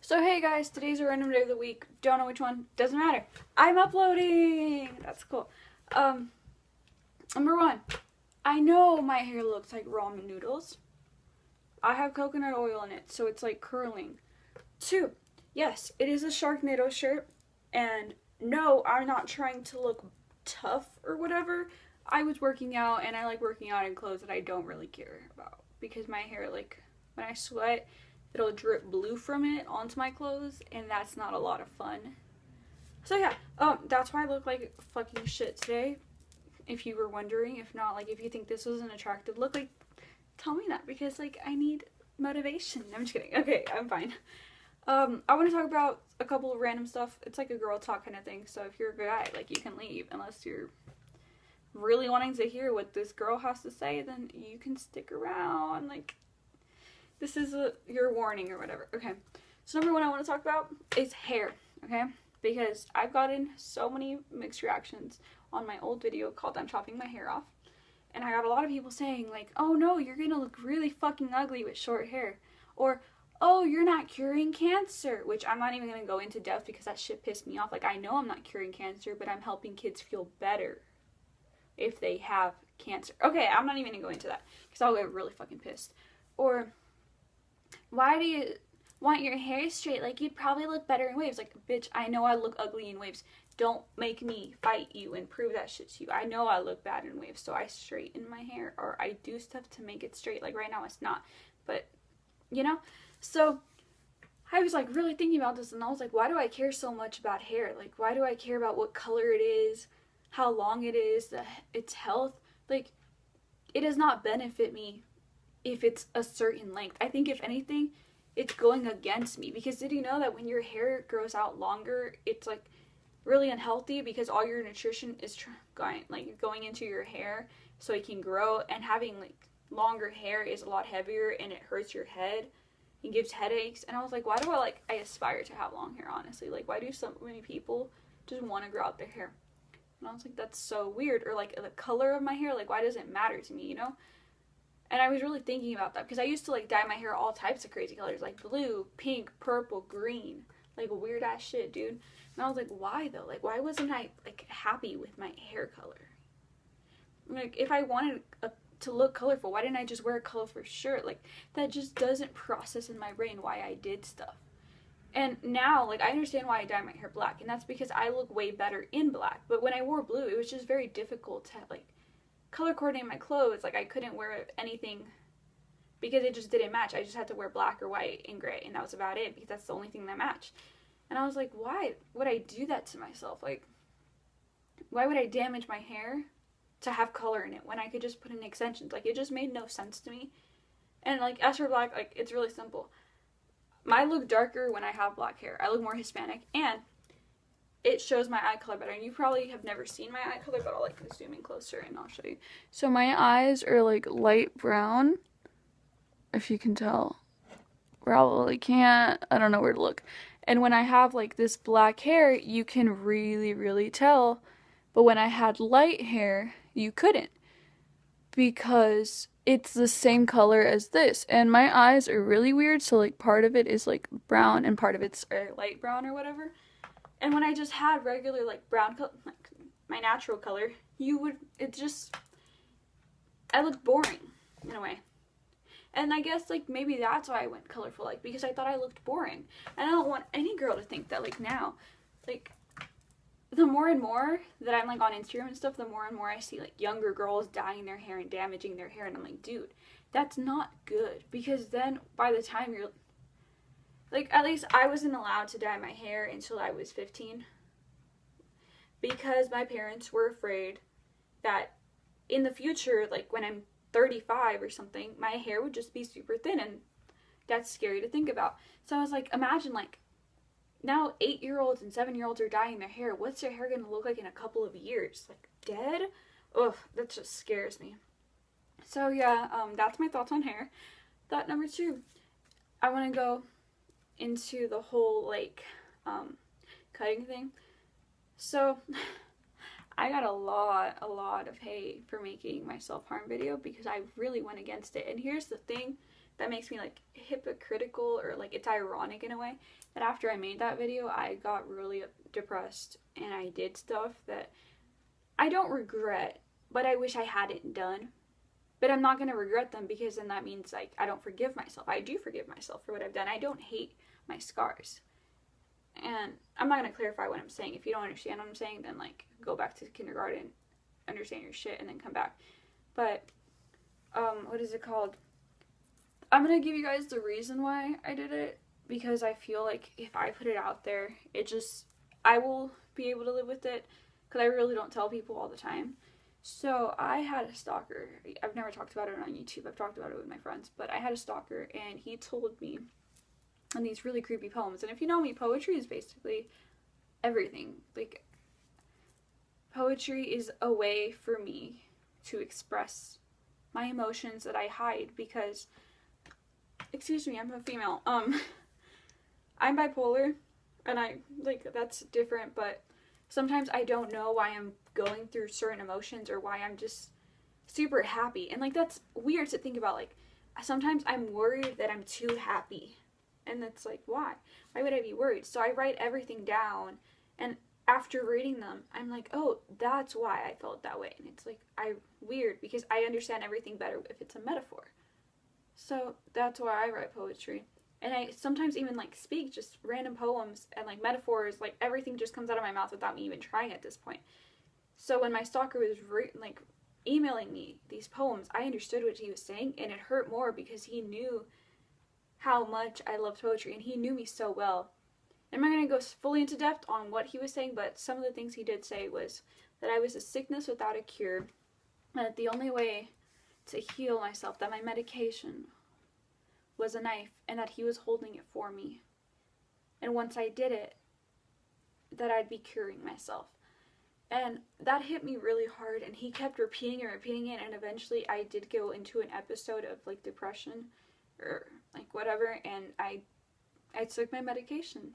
So hey guys, today's a random day of the week. Don't know which one. Doesn't matter. I'm uploading. That's cool. Um, Number one, I know my hair looks like ramen noodles. I have coconut oil in it, so it's like curling. Two, yes, it is a Sharknado shirt, and no, I'm not trying to look tough or whatever. I was working out, and I like working out in clothes that I don't really care about because my hair, like, when I sweat, it'll drip blue from it onto my clothes, and that's not a lot of fun. So yeah, that's why I look like fucking shit today. If you were wondering, if not, like, if you think this was an attractive look, like, tell me that because, like, I need motivation. I'm just kidding. Okay, I'm fine. I want to talk about a couple of random stuff. It's like a girl talk kind of thing. So if you're a guy, like, you can leave unless you're really wanting to hear what this girl has to say. Then you can stick around. Like, this is your warning or whatever. Okay. So number one I want to talk about is hair. Okay, because I've gotten so many mixed reactions on my old video called "I'm chopping my hair off," and I got a lot of people saying like, "Oh no, you're gonna look really fucking ugly with short hair," or "Oh, you're not curing cancer," which I'm not even gonna go into depth because that shit pissed me off. Like, I know I'm not curing cancer, but I'm helping kids feel better if they have cancer. Okay, I'm not even gonna go into that because I'll get really fucking pissed. Or, why do you want your hair straight? Like, you'd probably look better in waves. Like, bitch, I know I look ugly in waves. Don't make me fight you and prove that shit to you. I know I look bad in waves, so I straighten my hair or I do stuff to make it straight. Like, right now it's not, but you know. So I was like really thinking about this, and I was like, why do I care so much about hair? Like, why do I care about what color it is, how long it is, its health? Like, it does not benefit me if it's a certain length. I think if anything, it's going against me, because did you know that when your hair grows out longer, it's like really unhealthy because all your nutrition is going into your hair so it can grow, and having like longer hair is a lot heavier and it hurts your head and gives headaches. And I was like, why do I aspire to have long hair, honestly? Like, why do so many people just want to grow out their hair? And I was like, that's so weird. Or like the color of my hair, like, why does it matter to me, you know? And I was really thinking about that because I used to like dye my hair all types of crazy colors, like blue, pink, purple, green, like weird ass shit, dude. And I was like, why though? Like, why wasn't I like happy with my hair color? Like, if I wanted to look colorful, why didn't I just wear a colorful shirt? Like, that just doesn't process in my brain why I did stuff. And now, like, I understand why I dye my hair black, and that's because I look way better in black. But when I wore blue, it was just very difficult to like color coordinate my clothes. Like, I couldn't wear anything because it just didn't match. I just had to wear black or white and gray, and that was about it because that's the only thing that matched. And I was like, why would I do that to myself? Like, why would I damage my hair to have color in it when I could just put in extensions? Like, it just made no sense to me. And like, as for black, like, it's really simple. I look darker when I have black hair. I look more Hispanic, and it shows my eye color better. And you probably have never seen my eye color, but I'll like zoom in closer and I'll show you. So my eyes are like light brown, if you can tell. Probably can't. I don't know where to look. And when I have like this black hair, you can really, really tell. But when I had light hair, you couldn't, because it's the same color as this. And my eyes are really weird, so like part of it is like brown and part of it's light brown or whatever. And when I just had regular like brown color, like my natural color, I looked boring in a way. And I guess like maybe that's why I went colorful, like, because I thought I looked boring. And I don't want any girl to think that. Like, now, like, the more and more that I'm like on Instagram and stuff, the more and more I see like younger girls dyeing their hair and damaging their hair, and I'm like, dude, that's not good, because then by the time you're like, at least I wasn't allowed to dye my hair until I was 15, because my parents were afraid that in the future, like when I'm 35 or something, my hair would just be super thin, and that's scary to think about. So I was like, imagine like now 8-year-olds and 7-year-olds are dyeing their hair. What's their hair gonna look like in a couple of years? Like, dead? Ugh, that just scares me. So yeah, that's my thoughts on hair. Thought number two, I want to go into the whole like cutting thing. So I got a lot of hate for making my self-harm video because I really went against it. And here's the thing, that makes me like hypocritical, or like it's ironic in a way, that after I made that video, I got really depressed and I did stuff that I don't regret, but I wish I hadn't done. But I'm not going to regret them, because then that means like I don't forgive myself. I do forgive myself for what I've done. I don't hate my scars. And I'm not going to clarify what I'm saying. If you don't understand what I'm saying, then like go back to kindergarten, understand your shit, and then come back. But what is it called? I'm going to give you guys the reason why I did it, because I feel like if I put it out there, I will be able to live with it, because I really don't tell people all the time. So I had a stalker. I've never talked about it on YouTube. I've talked about it with my friends, but I had a stalker, and he told me in these really creepy poems. And if you know me, poetry is basically everything. Like, poetry is a way for me to express my emotions that I hide, because, excuse me, I'm a female. I'm bipolar, and that's different, but sometimes I don't know why I'm going through certain emotions, or why I'm just super happy. And like, that's weird to think about. Like, sometimes I'm worried that I'm too happy. And it's like, why? Why would I be worried? So I write everything down, and after reading them, I'm like, oh, that's why I felt that way. And it's like, weird, because I understand everything better if it's a metaphor. So that's why I write poetry. And I sometimes even like speak just random poems and like metaphors, like everything just comes out of my mouth without me even trying at this point. So when my stalker was emailing me these poems, I understood what he was saying, and it hurt more because he knew how much I loved poetry, and he knew me so well. I'm not going to go fully into depth on what he was saying, but some of the things he did say was that I was a sickness without a cure, and that the only way to heal myself, that my medication was a knife, and that he was holding it for me. And once I did it, that I'd be curing myself. And that hit me really hard, and he kept repeating it, and eventually I did go into an episode of like depression or like whatever, and I took my medication.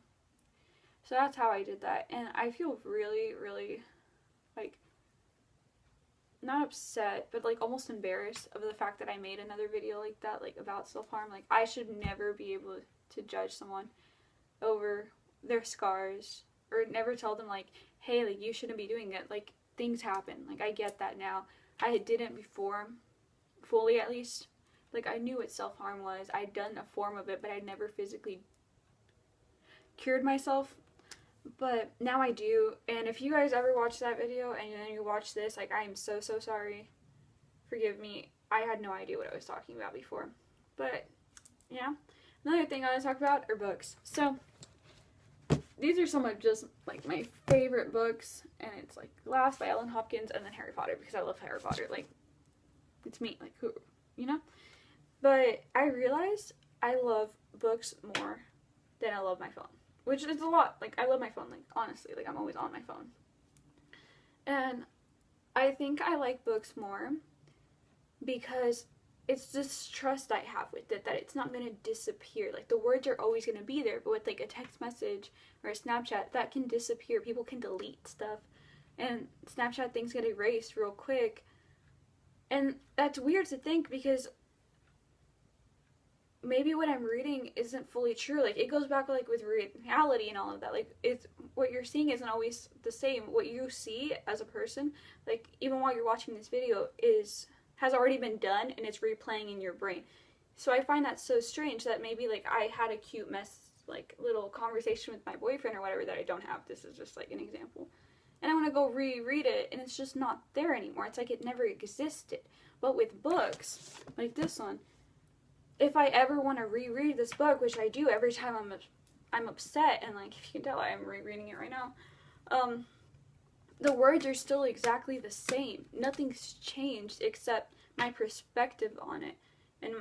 So that's how I did that, and I feel really, really like not upset, but like almost embarrassed of the fact that I made another video like that, like about self-harm. Like, I should never be able to judge someone over their scars, or never tell them like, hey, like, you shouldn't be doing it. Like, things happen. Like, I get that now. I didn't before, fully at least. Like, I knew what self-harm was. I'd done a form of it, but I'd never physically cured myself. But now I do, and if you guys ever watch that video and then you watch this, like, I am so, so sorry. Forgive me. I had no idea what I was talking about before. But, yeah. Another thing I want to talk about are books. So, these are some of just, like, my favorite books, and it's, like, Glass by Ellen Hopkins, and then Harry Potter, because I love Harry Potter. Like, it's me. Like, who, you know? But I realized I love books more than I love my phone. Which is a lot. Like, I love my phone. Like, honestly, like, I'm always on my phone. And I think I like books more because it's this trust I have with it, that it's not going to disappear. Like, the words are always going to be there, but with, like, a text message or a Snapchat, that can disappear. People can delete stuff, and Snapchat things get erased real quick. And that's weird to think, because maybe what I'm reading isn't fully true. Like, it goes back, like, with reality and all of that. Like, it's, what you're seeing isn't always the same. What you see as a person, like, even while you're watching this video, has already been done, and it's replaying in your brain. So I find that so strange that maybe, like, I had a cute little conversation with my boyfriend or whatever that I don't have. This is just, like, an example. And I want to go reread it, and it's just not there anymore. It's like it never existed. But with books, like this one, if I ever want to reread this book, which I do every time I'm upset, and, like, if you can tell, I am rereading it right now, the words are still exactly the same. Nothing's changed except my perspective on it and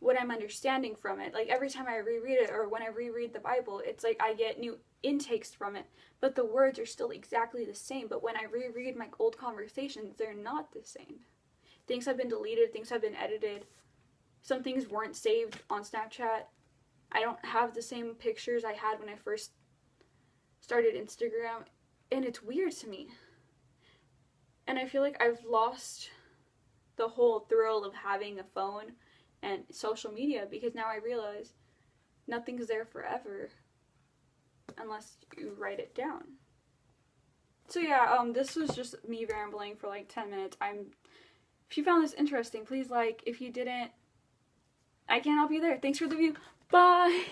what I'm understanding from it. Like, every time I reread it, or when I reread the Bible, it's like I get new intakes from it, but the words are still exactly the same. But when I reread my old conversations, they're not the same. Things have been deleted, things have been edited. Some things weren't saved on Snapchat. I don't have the same pictures I had when I first started Instagram, and it's weird to me. And I feel like I've lost the whole thrill of having a phone and social media, because now I realize nothing's there forever unless you write it down. So yeah, this was just me rambling for like 10 minutes. If you found this interesting, please like. If you didn't, I can't help you there. Thanks for the view. Bye!